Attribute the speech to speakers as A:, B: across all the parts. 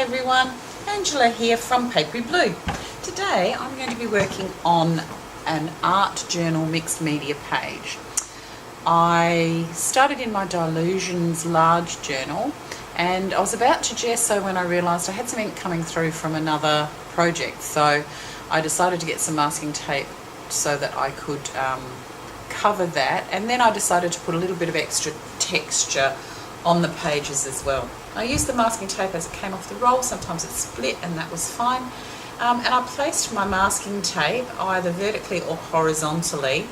A: everyone, Angela here from Papery Blue. Today I'm going to be working on an art journal mixed media page. I started in my Dylusions large journal and I was about to gesso when I realised I had some ink coming through from another project, so I decided to get some masking tape so that I could cover that, and then I decided to put a little bit of extra texture on the pages as well. I used the masking tape as it came off the roll. Sometimes it split and that was fine, and I placed my masking tape either vertically or horizontally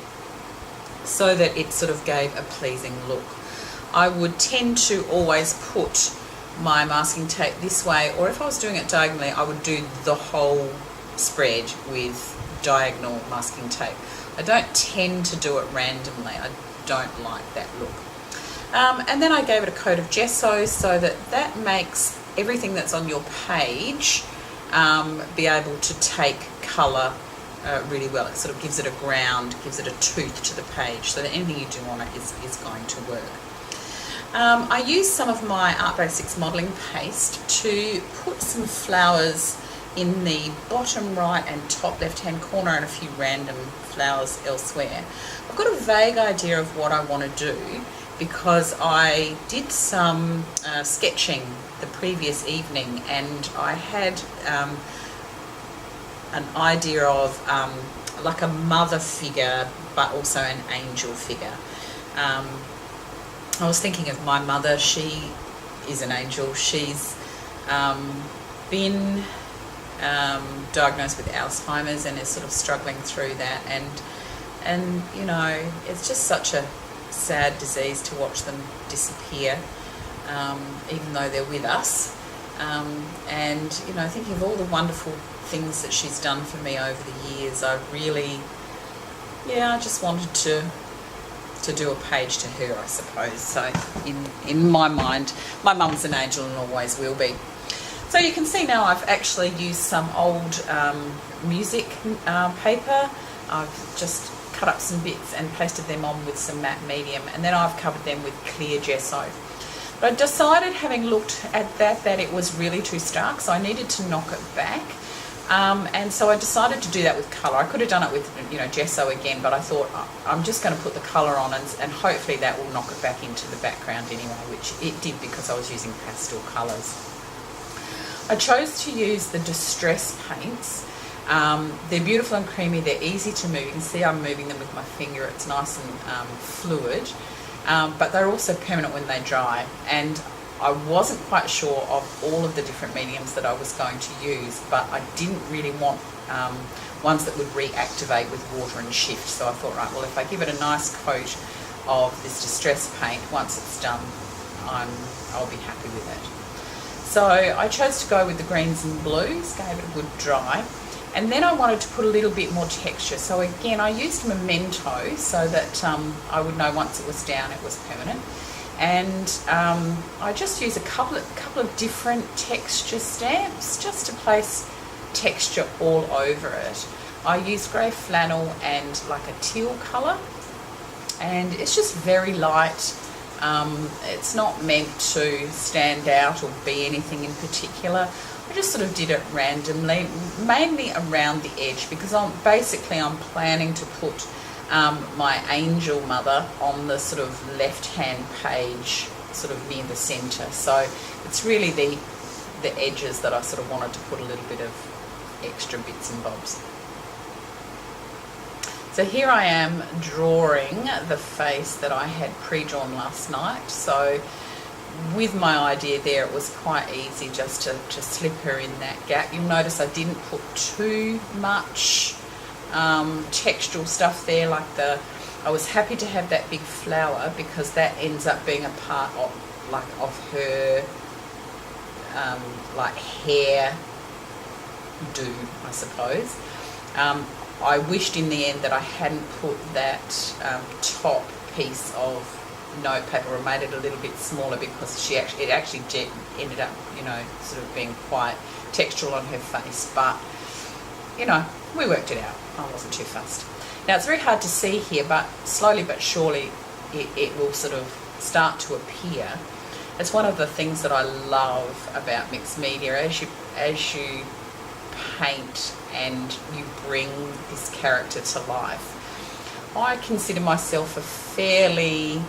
A: so that it sort of gave a pleasing look. I would tend to always put my masking tape this way, or if I was doing it diagonally I would do the whole spread with diagonal masking tape. I don't tend to do it randomly. I don't like that look. And then I gave it a coat of gesso so that makes everything that's on your page be able to take colour really well. It sort of gives it a ground, gives it a tooth to the page, so that anything you do on it is going to work. I used some of my Art Basics modelling paste to put some flowers in the bottom right and top left hand corner and a few random flowers elsewhere. I've got a vague idea of what I want to do because I did some sketching the previous evening and I had an idea of like a mother figure but also an angel figure. I was thinking of my mother. She is an angel. She's been diagnosed with Alzheimer's and is sort of struggling through that, and you know, it's just such a sad disease to watch them disappear, even though they're with us, and you know, thinking of all the wonderful things that she's done for me over the years, I really, I just wanted to do a page to her, I suppose. So in my mind, my mum's an angel and always will be. So you can see now I've actually used some old music paper. I've just cut up some bits and pasted them on with some matte medium, and then I've covered them with clear gesso. But I decided, having looked at that it was really too stark, so I needed to knock it back. And so I decided to do that with colour. I could have done it with, you know, gesso again, but I thought I'm just going to put the colour on and hopefully that will knock it back into the background anyway, which it did because I was using pastel colours. I chose to use the distress paints. They're beautiful and creamy, they're easy to move. You can see I'm moving them with my finger, it's nice and fluid, but they're also permanent when they dry, and I wasn't quite sure of all of the different mediums that I was going to use, but I didn't really want ones that would reactivate with water and shift, so I thought, right, well, if I give it a nice coat of this distress paint, once it's done, I'll be happy with it. So I chose to go with the greens and blues, gave it a good dry, and then I wanted to put a little bit more texture. So again, I used Memento so that I would know once it was down it was permanent, and I just used a couple of different texture stamps just to place texture all over it. I used grey flannel and like a teal colour, and it's just very light. It's not meant to stand out or be anything in particular. I just sort of did it randomly, mainly around the edge, because I'm planning to put my angel mother on the sort of left-hand page, sort of near the centre. So it's really the edges that I sort of wanted to put a little bit of extra bits and bobs. So here I am drawing the face that I had pre-drawn last night. So with my idea there, it was quite easy just to slip her in that gap. You'll notice I didn't put too much textural stuff there. I was happy to have that big flower because that ends up being a part of her like hair do, I suppose. I wished in the end that I hadn't put that top piece of notepaper or made it a little bit smaller, because it actually ended up, you know, sort of being quite textural on her face. But, you know, we worked it out. I wasn't too fussed. Now it's very hard to see here, but slowly but surely it will sort of start to appear. it's one of the things that I love about mixed media. As you paint and you bring this character to life, I consider myself a fairly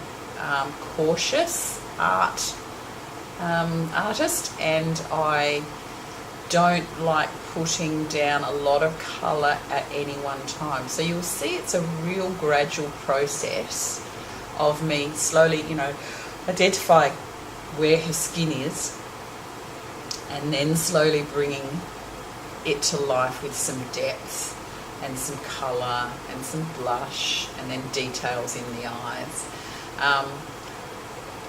A: cautious artist, and I don't like putting down a lot of colour at any one time. So you'll see it's a real gradual process of me slowly, identifying where her skin is, and then slowly bringing it to life with some depth and some colour and some blush and then details in the eyes.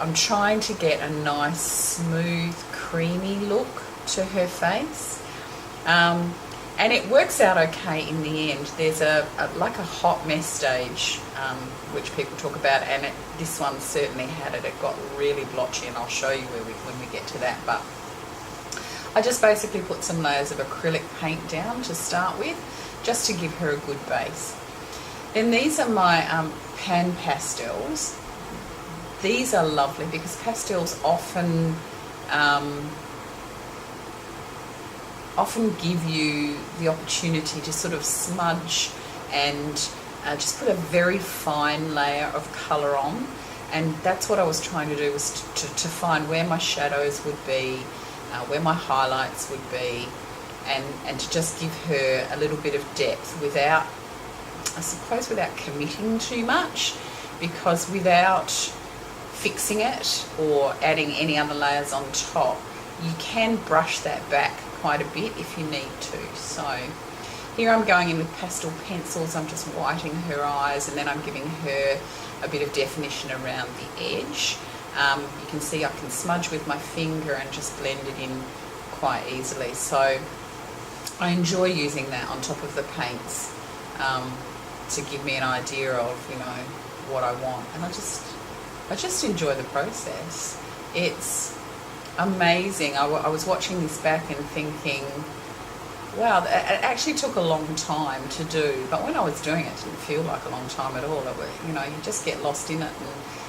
A: I'm trying to get a nice smooth creamy look to her face, and it works out okay in the end. There's like a hot mess stage, which people talk about, and this one certainly had it. It got really blotchy, and I'll show you when we get to that. But I just basically put some layers of acrylic paint down to start with, just to give her a good base. Then these are my pan pastels. These are lovely because pastels often give you the opportunity to sort of smudge and just put a very fine layer of colour on, and that's what I was trying to do, was to find where my shadows would be, where my highlights would be, and to just give her a little bit of depth without, I suppose, without committing too much, because without fixing it or adding any other layers on top, you can brush that back quite a bit if you need to. So here I'm going in with pastel pencils. I'm just whitening her eyes, and then I'm giving her a bit of definition around the edge. You can see I can smudge with my finger and just blend it in quite easily. So I enjoy using that on top of the paints to give me an idea of, what I want. And I just enjoy the process. It's amazing. I was watching this back and thinking, wow, it actually took a long time to do, but when I was doing it, it didn't feel like a long time at all. You just get lost in it and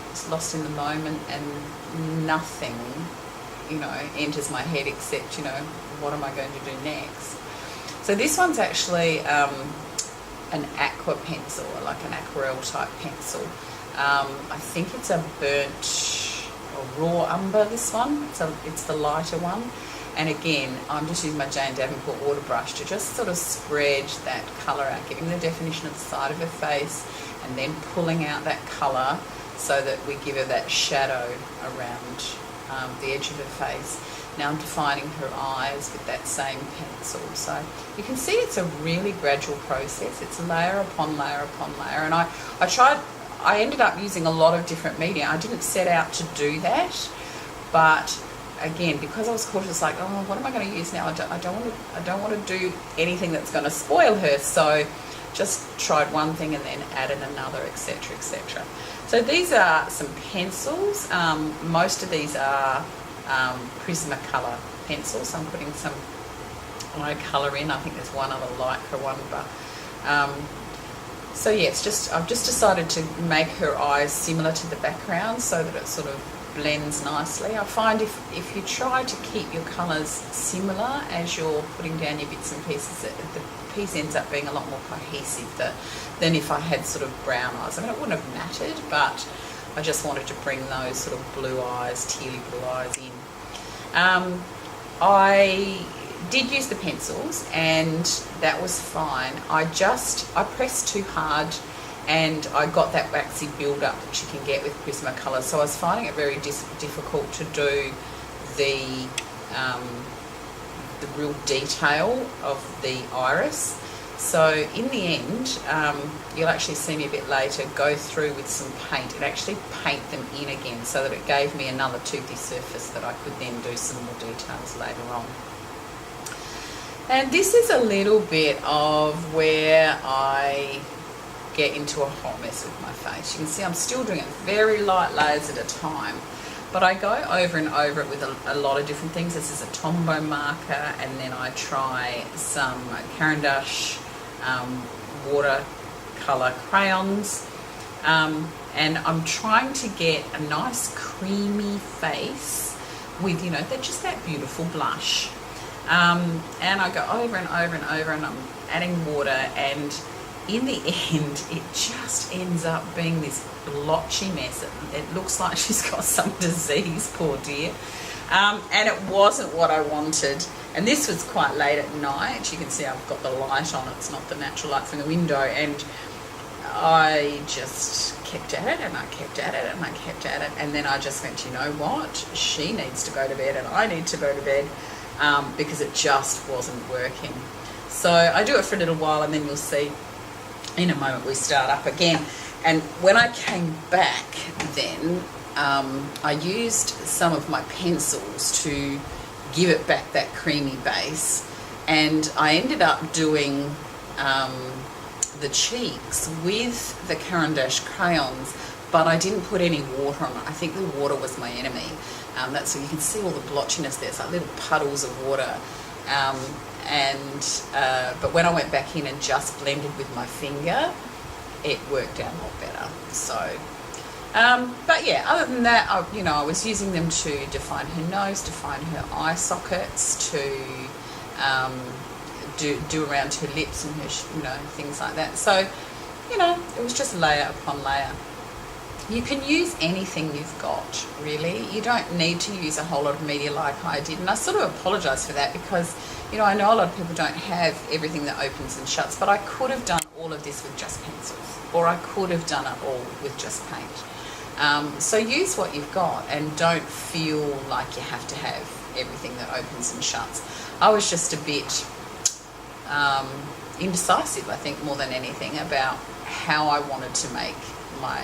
A: just lost in the moment, and nothing, enters my head except, what am I going to do next? So this one's actually an aqua pencil, like an aquarelle type pencil. I think it's a burnt or raw umber, this one. It's the lighter one. And again, I'm just using my Jane Davenport water brush to just sort of spread that colour out, giving the definition of the side of her face, and then pulling out that colour so that we give her that shadow around the edge of her face. Now I'm defining her eyes with that same pencil. So you can see it's a really gradual process. It's layer upon layer upon layer. And I ended up using a lot of different media. I didn't set out to do that, but again, because I was cautious, like, oh, what am I going to use now? I don't want to do anything that's going to spoil her. So just tried one thing and then added another, etc., etc. So these are some pencils. Most of these are Prisma colour pencils. So I'm putting some eye colour in. I think there's one other Lyra one, but so yeah, I've just decided to make her eyes similar to the background so that it sort of blends nicely. I find if you try to keep your colours similar as you're putting down your bits and pieces, the piece ends up being a lot more cohesive than if I had sort of brown eyes. I mean, it wouldn't have mattered, but I just wanted to bring those sort of blue eyes, tealy blue eyes in. I did use the pencils, and that was fine. I pressed too hard, and I got that waxy build-up that you can get with Prisma colours. So I was finding it very difficult to do the real detail of the iris. So in the end, you'll actually see me a bit later go through with some paint and actually paint them in again, so that it gave me another toothy surface that I could then do some more details later on. And this is a little bit of where I get into a hot mess with my face. You can see I'm still doing it very light layers at a time, but I go over and over it with a lot of different things. This is a Tombow marker, and then I try some Caran watercolour crayons, And I'm trying to get a nice creamy face with, you know, just that beautiful blush. And I go over and over and over, and I'm adding water, and in the end it just ends up being this blotchy mess. It looks like she's got some disease, poor dear. And it wasn't what I wanted. And this was quite late at night. You can see I've got the light on. It's not the natural light from the window. And I just kept at it, and I kept at it, and I kept at it. And then I just went, you know what? She needs to go to bed, and I need to go to bed, because it just wasn't working. So I do it for a little while, and then you'll see in a moment we start up again. And when I came back then, I used some of my pencils to give it back that creamy base, and I ended up doing the cheeks with the Caran crayons, but I didn't put any water on it. I think the water was my enemy. That's so you can see all the blotchiness there. It's like little puddles of water. But when I went back in and just blended with my finger, it worked out a lot better. So, but yeah, other than that, I was using them to define her nose, define her eye sockets, to do around her lips and her, things like that. So, it was just layer upon layer. You can use anything you've got, really. You don't need to use a whole lot of media like I did. And I sort of apologise for that, because, I know a lot of people don't have everything that opens and shuts, but I could have done all of this with just pencils, or I could have done it all with just paint. So use what you've got, and don't feel like you have to have everything that opens and shuts. I was just a bit indecisive, I think, more than anything, about how I wanted to make my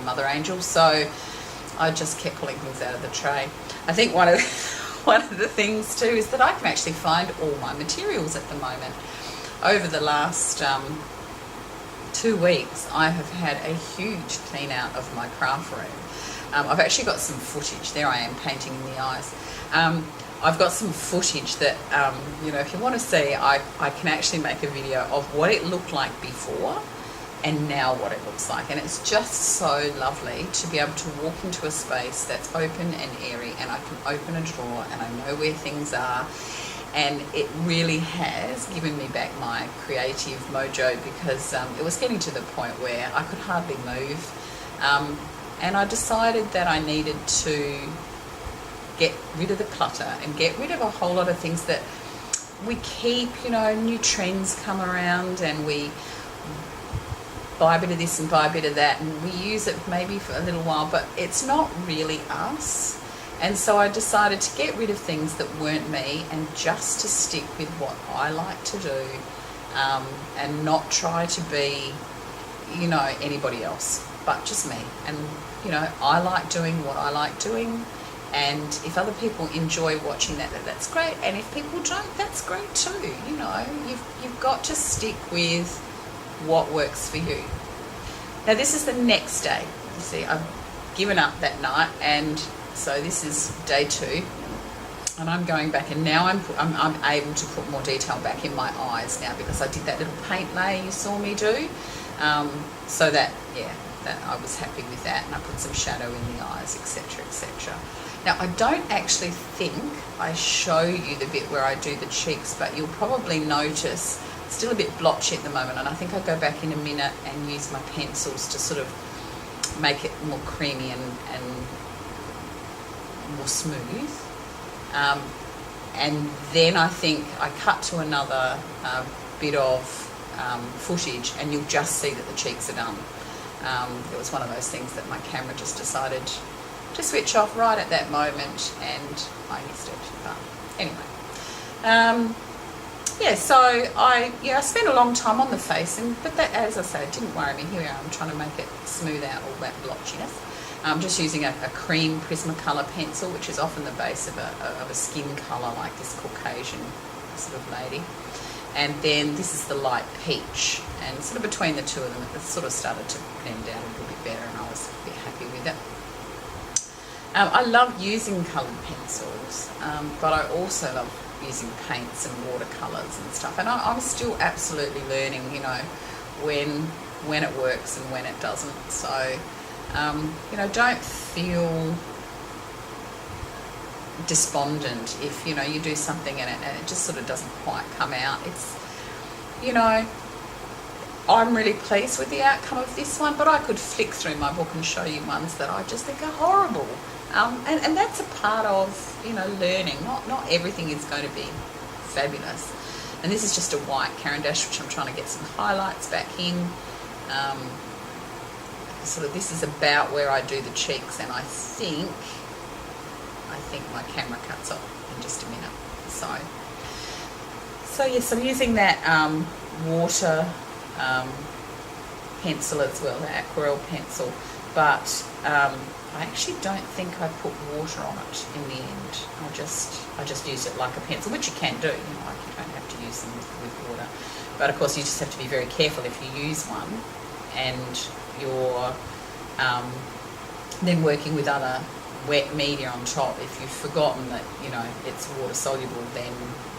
A: mother angel. So I just kept pulling things out of the tray. I think one of the things too is that I can actually find all my materials at the moment. Over the last 2 weeks, I have had a huge clean out of my craft room. I've actually got some footage. There I am painting in the eyes. I've got some footage that, if you want to see, I can actually make a video of what it looked like before and now what it looks like. And it's just so lovely to be able to walk into a space that's open and airy, and I can open a drawer and I know where things are. And it really has given me back my creative mojo, because it was getting to the point where I could hardly move. And I decided that I needed to get rid of the clutter and get rid of a whole lot of things that we keep. New trends come around, and we buy a bit of this and buy a bit of that, and we use it maybe for a little while, but it's not really us. And so I decided to get rid of things that weren't me, and just to stick with what I like to do, and not try to be, anybody else, but just me. And, I like doing what I like doing, and if other people enjoy watching that, that's great. And if people don't, that's great too. You've got to stick with what works for you. Now this is the next day. You see, I've given up that night, and so this is day 2, and I'm going back, and now I'm able to put more detail back in my eyes now, because I did that little paint layer you saw me do. So that I was happy with that, and I put some shadow in the eyes, etc., etc. Now I don't actually think I show you the bit where I do the cheeks, but you'll probably notice it's still a bit blotchy at the moment, and I think I'll go back in a minute and use my pencils to sort of make it more creamy and more smooth. And then I think I cut to another bit of footage, and you'll just see that the cheeks are done. It was one of those things that my camera just decided to switch off right at that moment, and I missed it. But anyway, so I spent a long time on the face, but that, as I say, it didn't worry me. Here I'm trying to make it smooth out all that blotchiness. I'm just using a cream Prisma colour pencil, which is often the base of a skin colour, like this Caucasian sort of lady. And then this is the light peach, and sort of between the two of them, it sort of started to blend out a little bit better, and I was a bit happy with it. I love using coloured pencils, but I also love using paints and watercolours and stuff. And I'm still absolutely learning, when it works and when it doesn't. So You know, don't feel despondent if, you know, you do something and it just sort of doesn't quite come out. It's, you know, I'm really pleased with the outcome of this one, but I could flick through my book and show you ones that I just think are horrible. And that's a part of, you know, learning. Not everything is going to be fabulous. And this is just a white Caran d'Ache, which I'm trying to get some highlights back in. Sort of, this is about where I do the cheeks, and I think my camera cuts off in just a minute. So yes, I'm using that water pencil as well, the aquarelle pencil, but I actually don't think I put water on it in the end. I just use it like a pencil, which you can do, you know, like you don't have to use them with water. But of course you just have to be very careful if you use one and you're then working with other wet media on top. If you've forgotten that, you know, it's water soluble, then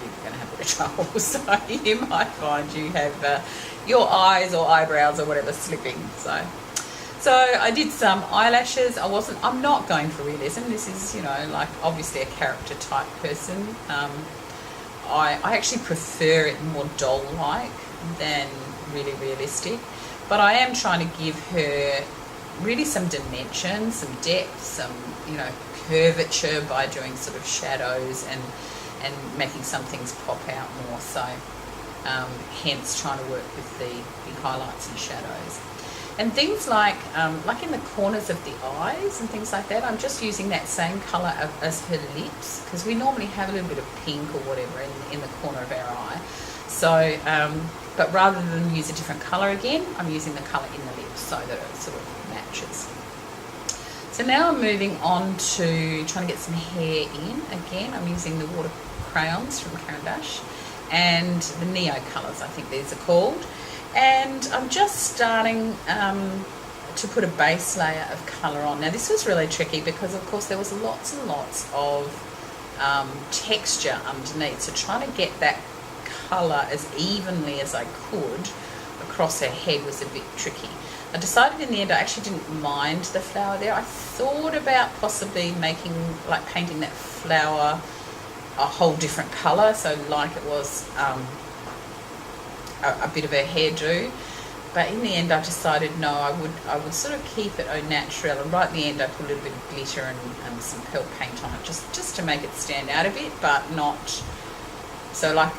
A: you're going to have a bit of trouble. So you might find you have your eyes or eyebrows or whatever slipping. So I did some eyelashes. I'm not going for realism. This is, you know, like obviously a character type person. I actually prefer it more doll-like than really realistic. But I am trying to give her really some dimension, some depth, some, you know, curvature by doing sort of shadows and making some things pop out more. So hence trying to work with the highlights and shadows. And things like in the corners of the eyes and things like that, I'm just using that same colour as her lips, because we normally have a little bit of pink or whatever in the corner of our eye. So, but rather than use a different colour again, I'm using the colour in the lips so that it sort of matches. So now I'm moving on to trying to get some hair in. Again, I'm using the water crayons from Caran d'Ache and the Neocolors, I think these are called. And I'm just starting to put a base layer of colour on. Now this was really tricky because of course there was lots and lots of texture underneath, so trying to get that colour as evenly as I could across her head was a bit tricky. I decided in the end I actually didn't mind the flower there. I thought about possibly painting that flower a whole different colour, so like it was a bit of a hairdo, but in the end I decided no, I would sort of keep it au naturel, and right at the end I put a little bit of glitter and some pearl paint on it just to make it stand out a bit, but not so like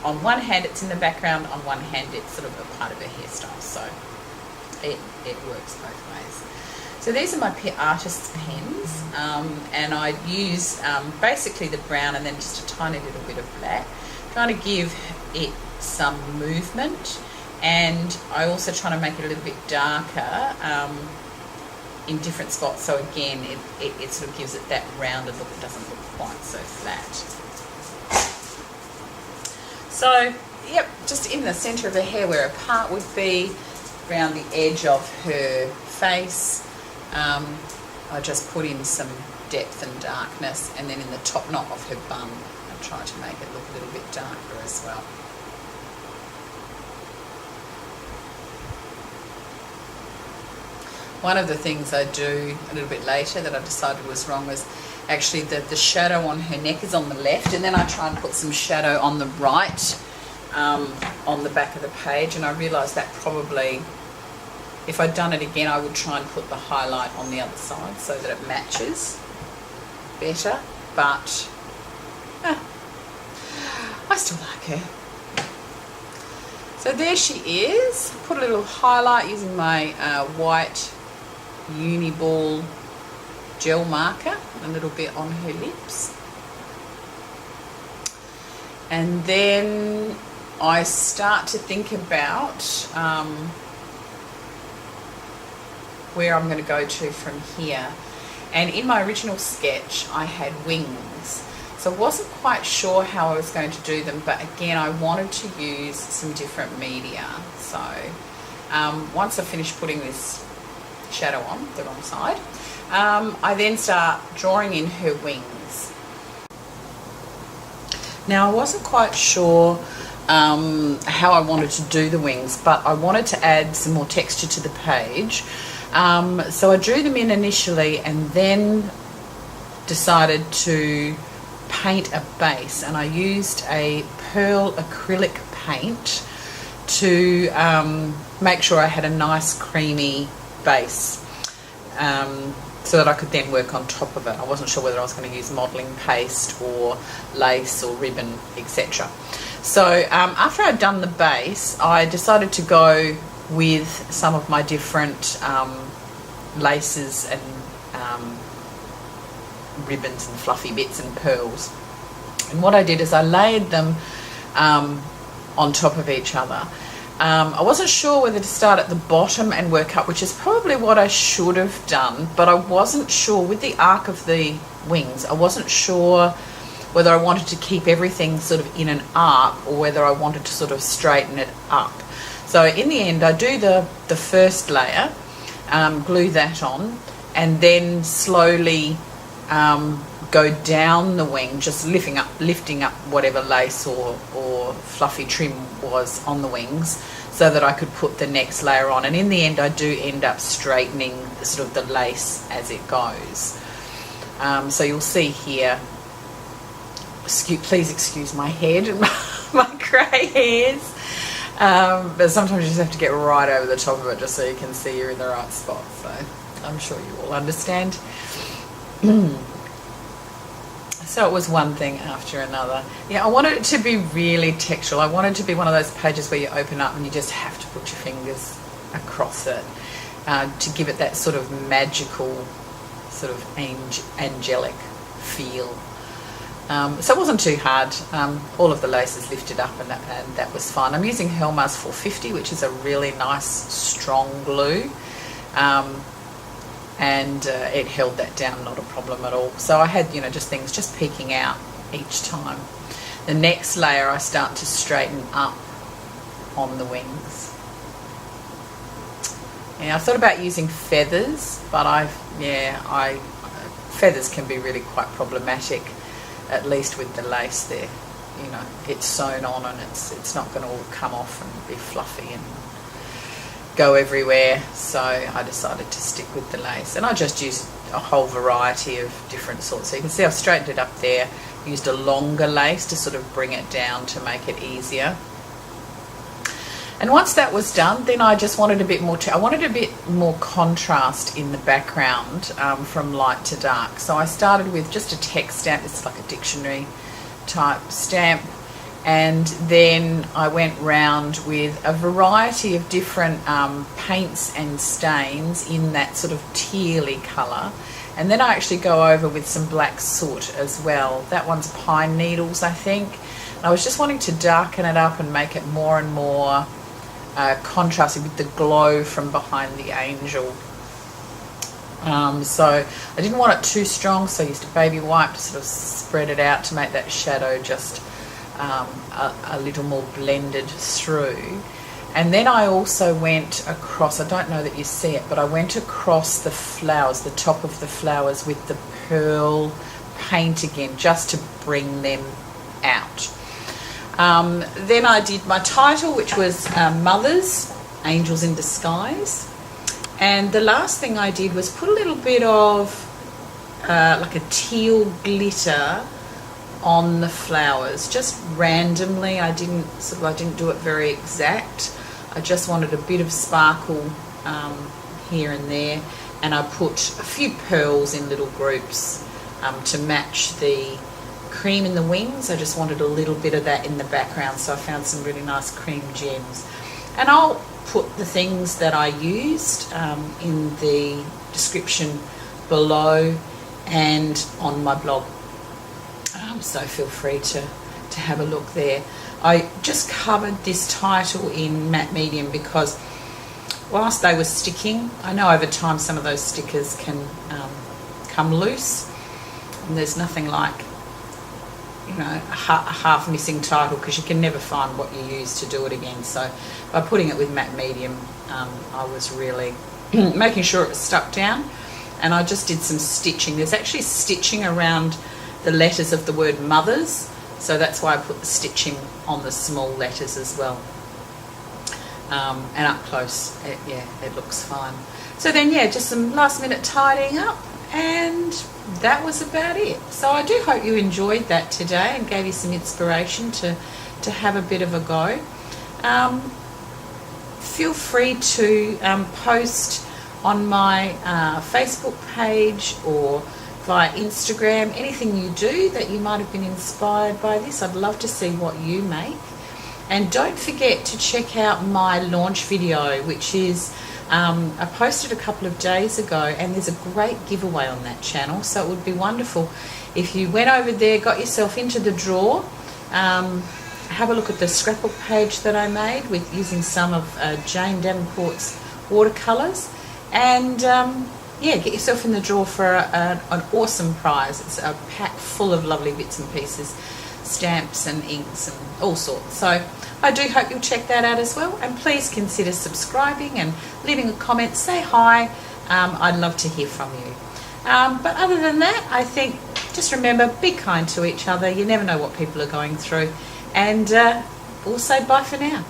A: on one hand it's in the background, on one hand it's sort of a part of her hairstyle, so it works both ways. So these are my artist's pens, and I use basically the brown and then just a tiny little bit of black, trying to give it some movement, and I also try to make it a little bit darker in different spots, so again it sort of gives it that rounded look. It doesn't look quite so flat. So yep, just in the centre of her hair where her part would be, around the edge of her face, I just put in some depth and darkness, and then in the top knot of her bun I try to make it look a little bit darker as well. One of the things I do a little bit later that I decided was wrong was actually the shadow on her neck is on the left, and then I try and put some shadow on the right on the back of the page, and I realised that probably if I'd done it again I would try and put the highlight on the other side so that it matches better, but I still like her. So there she is. Put a little highlight using my white Uniball gel marker, a little bit on her lips, and then I start to think about where I'm going to go to from here. And in my original sketch I had wings, so I wasn't quite sure how I was going to do them, but again I wanted to use some different media. So once I finish putting this shadow on the wrong side, I then start drawing in her wings. Now I wasn't quite sure how I wanted to do the wings, but I wanted to add some more texture to the page. So I drew them in initially and then decided to paint a base, and I used a pearl acrylic paint to make sure I had a nice creamy base, so that I could then work on top of it. I wasn't sure whether I was going to use modelling paste or lace or ribbon, etc. So after I'd done the base, I decided to go with some of my different laces and ribbons and fluffy bits and pearls. And what I did is I layered them on top of each other. I wasn't sure whether to start at the bottom and work up, which is probably what I should have done, but I wasn't sure with the arc of the wings. I wasn't sure whether I wanted to keep everything sort of in an arc or whether I wanted to sort of straighten it up. So in the end, I do the first layer, glue that on, and then slowly go down the wing, just lifting up whatever lace or fluffy trim was on the wings, so that I could put the next layer on. And in the end, I do end up straightening sort of the lace as it goes. So you'll see here, please excuse my head and my grey hairs, but sometimes you just have to get right over the top of it just so you can see you're in the right spot. So I'm sure you all understand. So it was one thing after another. Yeah, I wanted it to be really textural. I wanted it to be one of those pages where you open up and you just have to put your fingers across it to give it that sort of magical, sort of angelic feel. So it wasn't too hard. All of the laces lifted up and that was fine. I'm using Helmar's 450, which is a really nice strong glue. And it held that down, not a problem at all. So I had, just things just peeking out each time. The next layer I start to straighten up on the wings. Yeah, I thought about using feathers, but feathers can be really quite problematic, at least with the lace there. It's sewn on and it's not going to all come off and be fluffy and go everywhere. So I decided to stick with the lace, and I just used a whole variety of different sorts. So you can see I've straightened it up there, used a longer lace to sort of bring it down to make it easier. And once that was done, then I just wanted a bit more contrast in the background, from light to dark. So I started with just a text stamp. It's like a dictionary type stamp. And then I went round with a variety of different paints and stains in that sort of tealy colour. And then I actually go over with some black soot as well. That one's pine needles, I think. And I was just wanting to darken it up and make it more and more contrasted with the glow from behind the angel. So I didn't want it too strong, so I used a baby wipe to sort of spread it out to make that shadow just a little more blended through. And then I also went across, I don't know that you see it, but I went across the flowers, the top of the flowers, with the pearl paint again, just to bring them out. Then I did my title, which was Mothers, Angels in Disguise. And the last thing I did was put a little bit of like a teal glitter on the flowers, just randomly. I didn't do it very exact. I just wanted a bit of sparkle here and there, and I put a few pearls in little groups to match the cream in the wings. I just wanted a little bit of that in the background, so I found some really nice cream gems. And I'll put the things that I used in the description below and on my blog. So feel free to have a look there. I just covered this title in matte medium because whilst they were sticking, I know over time some of those stickers can come loose, and there's nothing like a half missing title, because you can never find what you used to do it again. So by putting it with matte medium, I was really making sure it was stuck down. And I just did some stitching. There's actually stitching around the letters of the word mothers, so that's why I put the stitching on the small letters as well. And up close, it looks fine. So then, yeah, just some last minute tidying up, and that was about it. So I do hope you enjoyed that today and gave you some inspiration to have a bit of a go. Feel free to post on my Facebook page or via Instagram anything you do that you might have been inspired by this. I'd love to see what you make. And don't forget to check out my launch video, which is I posted a couple of days ago, and there's a great giveaway on that channel, so it would be wonderful if you went over there, got yourself into the draw. Have a look at the scrapbook page that I made with using some of Jane Davenport's watercolours, and yeah, get yourself in the draw for an awesome prize. It's a pack full of lovely bits and pieces, stamps and inks and all sorts. So I do hope you'll check that out as well, and please consider subscribing and leaving a comment. Say hi. I'd love to hear from you. But other than that, I think just remember, be kind to each other. You never know what people are going through, and we'll say bye for now.